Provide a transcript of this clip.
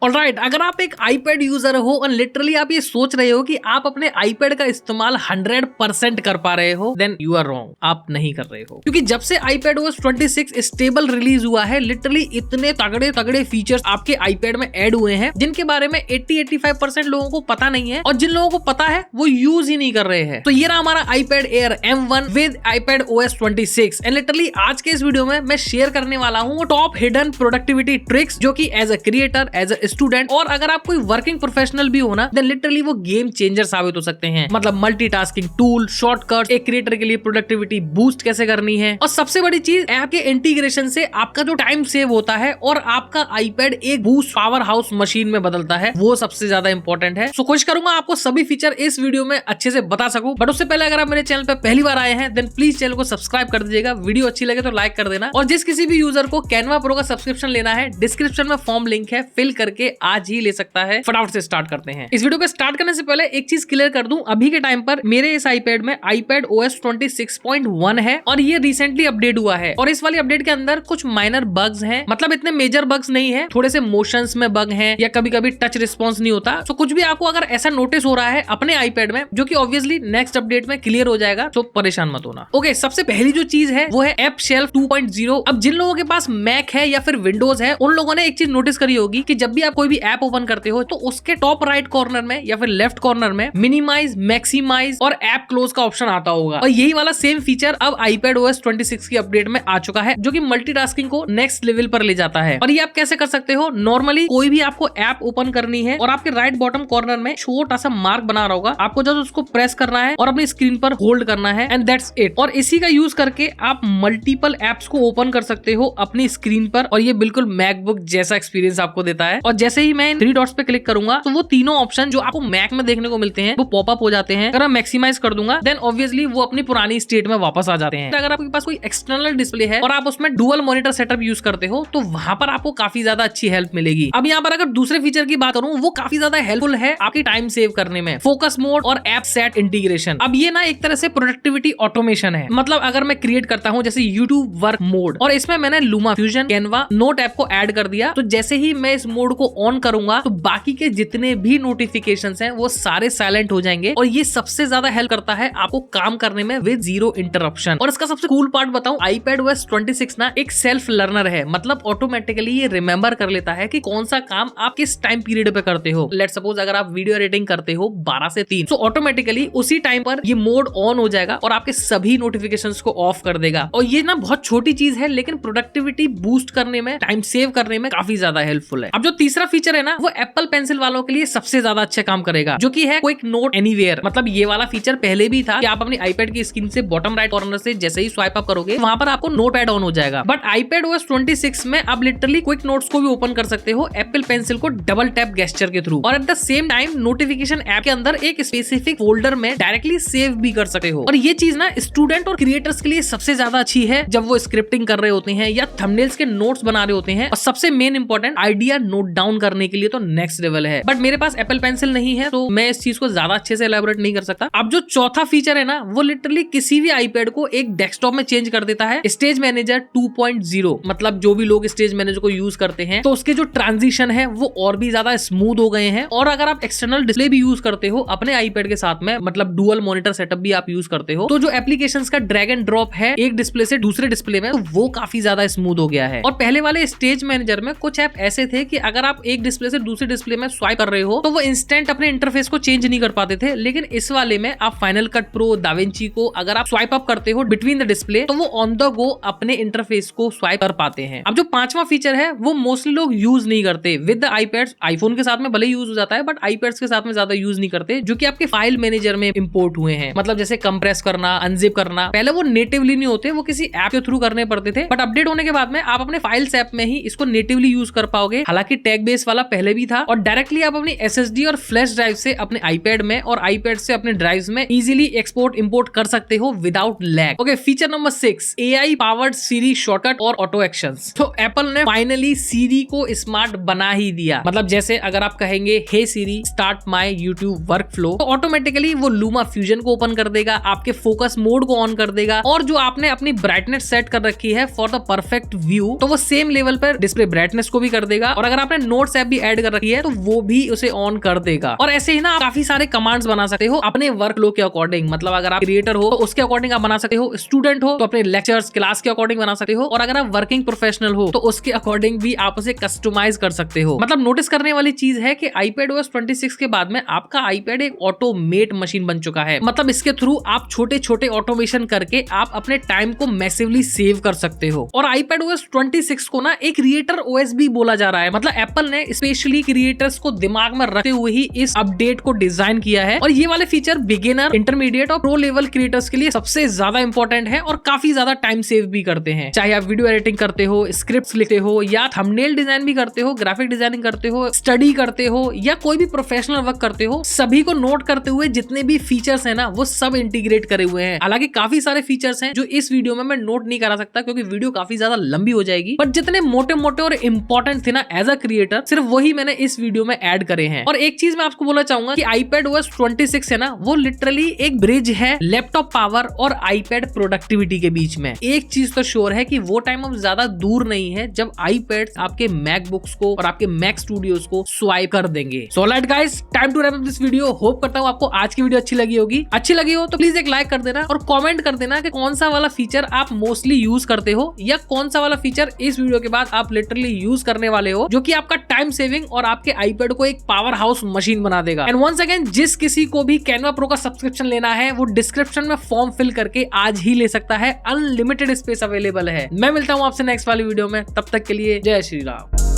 Alright, अगर आप एक आईपैड यूजर हो और लिटरली आप ये सोच रहे हो कि आप अपने आईपैड का इस्तेमाल 100% कर पा रहे हो, देन यू आर रॉन्ग। आप नहीं कर रहे हो, क्योंकि जब से iPadOS 26 स्टेबल रिलीज हुआ है, लिटरली इतने तगड़े तगड़े फीचर्स आपके आईपैड में ऐड हुए हैं जिनके बारे में 80-85% लोगों को पता नहीं है, और जिन लोगों को पता है वो यूज ही नहीं कर रहे हैं। तो ये रहा हमारा iPad Air M1 with iPadOS 26 and literally आज के इस वीडियो में मैं शेयर करने वाला हूँ टॉप हिडन प्रोडक्टिविटी ट्रिक्स, जो कि as a creator, as a student, और अगर आप कोई वर्किंग प्रोफेशनल भी हो ना, देन लिटरली वो गेम चेंजर साबित हो सकते हैं। मतलब मल्टीटास्किंग टूल, शॉर्टकट्स, एक क्रिएटर के लिए प्रोडक्टिविटी बूस्ट कैसे करनी है, और सबसे बड़ी चीज ऐप के इंटीग्रेशन से आपका जो टाइम सेव होता है और आपका आईपैड एक बूस्ट पावर हाउस मशीन में बदलता है, वो सबसे ज्यादा इंपॉर्टेंट है। सो कोशिश करूंगा आपको सभी फीचर इस वीडियो में अच्छे से बता सकूं, बट उससे पहले अगर आप मेरे चैनल पे पहली बार आए हैं, देन प्लीज चैनल को सब्सक्राइब कर दीजिएगा। वीडियो अच्छी लगे तो लाइक कर देना, और जिस किसी भी यूजर को कैनवा प्रो का सब्सक्रिप्शन लेना है, डिस्क्रिप्शन में फॉर्म लिंक है, फिल करके आज ही ले सकता है। फटाफट से स्टार्ट करते हैं। इस वीडियो को स्टार्ट करने से पहले एक चीज क्लियर कर दूं, अभी के टाइम पर मेरे इस आईपैड में iPadOS 26.1 है और ये रिसेंटली अपडेट हुआ है, और इस वाली अपडेट के अंदर कुछ माइनर बग्स हैं। मतलब इतने मेजर बग्स नहीं है, थोड़े से मोशंस में बग हैं या कभी कभी टच रिस्पॉन्स नहीं होता। तो कुछ भी आपको अगर ऐसा नोटिस हो रहा है अपने आईपैड में, जो कि ऑब्वियसली नेक्स्ट अपडेट में क्लियर हो जाएगा, तो परेशान मत होना। ओके, सबसे पहली जो चीज है वो है ऐप शेल्फ 2.0। अब जिन लोगों के पास मैक है या फिर विंडोज है, उन लोगों ने एक चीज नोटिस करी होगी कि जब भी आप कोई भी ऐप ओपन करते हो तो उसके टॉप राइट कॉर्नर में या फिर लेफ्ट कॉर्नर में मिनिमाइज, मैक्सिमाइज और ऐप क्लोज का ऑप्शन आता होगा, और यही वाला सेम फीचर अब iPadOS 26 की अपडेट में आ चुका है, जो कि मल्टीटास्किंग को नेक्स्ट लेवल पर ले जाता है। और ये आप कैसे कर सकते हो? नॉर्मली कोई भी आपको ऐप ओपन करनी है और आपके राइट बॉटम कॉर्नर में छोटा सा मार्क बना रहा होगा, आपको जस्ट उसको प्रेस करना है और अपनी स्क्रीन पर होल्ड करना है, एंड दैट्स इट। और इसी का यूज करके आप मल्टीपल एप्स को ओपन कर सकते हो अपनी स्क्रीन पर, और ये बिल्कुल मैकबुक जैसा एक्सपीरियंस आपको देता है। और जैसे ही मैं 3 डॉट्स पे क्लिक करूंगा तो वो तीनों ऑप्शन जो आपको मैक में देखने को मिलते हैं वो पॉपअप हो जाते हैं। अगर मैं मैक्सिमाइज कर दूंगा, देन ऑब्वियसली वो अपनी पुरानी स्टेट में वापस आ जाते हैं। अगर आपके पास कोई एक्सटर्नल डिस्प्ले है और आप उसमें डुअल मॉनिटर सेटअप यूज करते हो, तो वहां पर आपको काफी ज्यादा अच्छी हेल्प मिलेगी। अब यहाँ पर अगर दूसरे फीचर की बात करूं, वो काफी ज्यादा हेल्पफुल है आपकी टाइम सेव करने में। फोकस मोड और ऐप सेट इंटीग्रेशन। अब ये ना एक तरह से प्रोडक्टिविटी ऑटोमेशन है। मतलब अगर मैं क्रिएट करता हूं जैसे यूट्यूब वर्क मोड, और इसमें मैंने luma, fusion, Canva, note app को ऐड कर दिया, तो जैसे ही मैं इस मोड को ऑन करूंगा तो बाकी के जितने भी नोटिफिकेशंस हैं वो सारे साइलेंट हो जाएंगे, और ये सबसे ज्यादा हेल्प करता है आपको काम करने में विद जीरो इंटरप्शन। और इसका सबसे कूल पार्ट बताऊं, iPadOS 26 ना एक सेल्फ लर्नर है। मतलब ऑटोमेटिकली ये रिमेंबर कर लेता है कि कौन सा काम आप किस टाइम पीरियड पे करते हो। लेट्स सपोज अगर आप वीडियो एडिटिंग करते हो 12 से 3, तो ऑटोमेटिकली उसी टाइम पर ये मोड ऑन हो जाएगा और आपके सभी नोटिफिकेशंस को ऑफ कर देगा। और ये ना बहुत छोटी चीज है, लेकिन प्रोडक्टिविटी बूस्ट करने में, टाइम सेव करने में काफी ज्यादा हेल्पफुल है। अब जो तीसरा फीचर है ना, वो एप्पल पेंसिल वालों के लिए सबसे ज्यादा अच्छा काम करेगा, जो कि है क्विक नोट एनीवेयर। मतलब ये वाला फीचर पहले भी था कि आप अपनी आईपैड की स्क्रीन से बॉटम राइट कॉर्नर से जैसे ही स्वाइप अप करोगे, वहां पर आपको नोट पैड ऑन हो जाएगा। बट iPadOS 26 में आप लिटरली क्विक नोट्स को भी ओपन कर सकते हो एप्पल पेंसिल को डबल टैप गेस्चर के थ्रू, और at the same time notification app के अंदर एक स्पेसिफिक फोल्डर में डायरेक्टली सेव भी कर सकते हो। और ये चीज ना स्टूडेंट और क्रिएटर्स के लिए सबसे ज्यादा अच्छी है, जब वो स्क्रिप्टिंग कर रहे होते हैं या थंबनेल्स के नोट्स बना रहे होते हैं, और सबसे main important idea note down करने के लिए तो नेक्स्ट लेवल है। बट मेरे पास एप्पल पेंसिल नहीं है, तो मैं इस चीज को ज्यादा अच्छे से एलैबोरेट नहीं कर सकता। अब जो चौथा फीचर है ना, वो लिटरली किसी भी आईपैड को एक डेस्कटॉप में चेंज कर देता है। Stage manager 2.0। मतलब जो भी लोग स्टेज मैनेजर को यूज करते हैं, तो उसके जो ट्रांजिशन है वो और भी ज्यादा स्मूथ हो गए हैं। और अगर आप एक्सटर्नल डिस्प्ले भी यूज करते हो अपने आईपैड के साथ में, मतलब डुअल मॉनिटर सेटअप भी आप यूज करते हो, तो जो एप्लीकेशंस का ड्रैग एंड ड्रॉप है एक डिस्प्ले से दूसरे डिस्प्ले में, तो वो काफी ज्यादा स्मूथ हो गया है। और पहले वाले स्टेज मैनेजर में कुछ ऐप ऐसे थे कि अगर आप एक डिस्प्ले से दूसरे डिस्प्ले में स्वाइप कर रहे हो, तो वो इंस्टेंट अपने इंटरफेस को चेंज नहीं कर पाते थे। लेकिन इस वाले में आप फाइनल कट प्रो, दाविंची को अगर आप स्वाइप अप करते हो बिटवीन द डिस्प्ले, तो वो ऑन द गो अपने इंटरफेस को स्वाइप कर पाते हैं। अब जो पांचवा फीचर है वो मोस्टली लोग यूज नहीं करते विद द iPads। आईफोन के साथ में भले यूज हो जाता है, बट iPads के साथ में ज्यादा यूज नहीं करते, जो कि आपके फाइल मैनेजर में इंपोर्ट हुए हैं। मतलब जैसे कंप्रेस करना, अनजिप करना, पहले वो नेटिवली नहीं होते, वो किसी ऐप के थ्रू करने पड़ते थे, बट अपडेट होने के बाद में आप अपने फाइल्स ऐप में ही इसको नेटिवली यूज कर पाओगे। हालांकि टैग बेस वाला पहले भी था, और डायरेक्टली आप अपनी SSD और फ्लैश ड्राइव से अपने iPad में और iPad से अपने ड्राइव्स में इजीली एक्सपोर्ट इंपोर्ट कर सकते हो without lag. Okay, feature number 6, AI powered Siri shortcut और ऑटो एक्शंस। तो एप्पल ने फाइनली सीरी को स्मार्ट बना ही दिया। मतलब जैसे अगर आप कहेंगे हे सीरी स्टार्ट माय यूट्यूब वर्कफ्लो, तो ऑटोमेटिकली वो लूमा फ्यूजन को ओपन कर देगा, आपके फोकस मोड को ऑन कर देगा, और जो आपने अपनी ब्राइटनेस सेट कर रखी है फॉर द परफेक्ट व्यू, तो वो सेम लेवल पर डिस्प्ले ब्राइटनेस को भी कर देगा। और अगर आपने नोट्स ऐप भी ऐड कर रखी है तो वो भी उसे ऑन कर देगा। और ऐसे ही ना आप काफी सारे कमांड्स बना सकते हो अपने वर्क फ्लो के अकॉर्डिंग। मतलब अगर आप क्रिएटर हो तो उसके अकॉर्डिंग आप बना सकते हो, स्टूडेंट हो तो अपने लेक्चर्स क्लास के अकॉर्डिंग बना सकते हो, और अगर आप वर्किंग प्रोफेशनल हो तो उसके अकॉर्डिंग भी आप उसे कस्टमाइज कर सकते हो। मतलब नोटिस करने वाली चीज है कि iPadOS 26 के बाद में आपका iPad एक ऑटोमेट मशीन बन चुका है। मतलब इसके थ्रू आप छोटे छोटे ऑटोमेशन करके आप अपने टाइम को मैसिवली सेव कर सकते हो। और iPadOS 26 को ना एक क्रिएटर OS भी बोला जा रहा है। मतलब एप्पल ने स्पेशली क्रिएटर्स को दिमाग में रखते हुए ही इस अपडेट को डिजाइन किया है। और ये वाले फीचर बिगिनर, इंटरमीडिएट और प्रो लेवल क्रिएटर्स के लिए सबसे ज्यादा इंपॉर्टेंट है और काफी ज्यादा टाइम सेव भी करते हैं। चाहे आप वीडियो एडिटिंग करते हो, स्क्रिप्ट्स लिखते हो, या थंबनेल डिजाइन भी करते हो, ग्राफिक डिजाइनिंग करते हो, स्टडी करते हो, या कोई भी प्रोफेशनल वर्क करते हो, सभी को नोट करते हुए जितने भी फीचर्स हैं ना वो सब इंटीग्रेट करे हुए हैं। हालांकि काफी सारे फीचर्स हैं जो इस वीडियो में मैं नोट नहीं करा सकता क्योंकि वीडियो काफी ज्यादा लंबी हो जाएगी, बट जितने मोटे मोटे और इंपॉर्टेंट थे ना एज अ क्रिएटर, सिर्फ वही मैंने इस वीडियो में ऐड करे हैं। और एक चीज मैं आपको बोलना चाहूंगा कि iPadOS 26 है ना वो लिटरली एक ब्रिज है लैपटॉप पावर और iPad प्रोडक्टिविटी के बीच में। एक चीज तो श्योर है कि वो टाइम अब ज्यादा दूर नहीं है जब iPads आपके मैकबुक्स को और आपके मैक स्टूडियोज को स्वाइप कर देंगे। So alright guys, time to wrap up this video. Hope करता हूं आपको आज की वीडियो अच्छी लगी होगी। अच्छी लगी हो तो प्लीज एक लाइक कर देना और कमेंट कर देना कि कौन सा वाला फीचर आप मोस्टली यूज करते हो या कौन सा वाला फीचर इस वीडियो के बाद आप लिटरली यूज करने वाले हो जो कि आपका टाइम सेविंग और आपके iPad को एक पावर हाउस मशीन बना देगा। एंड वंस अगेन, जिस किसी को भी कैनवा प्रो का सब्सक्रिप्शन लेना है वो डिस्क्रिप्शन में फॉर्म फिल करके आज ही ले सकता है। अनलिमिटेड स्पेस अवेलेबल है। मैं मिलता हूं आपसे नेक्स्ट वाली वीडियो में, तब तक के लिए जय श्री राम।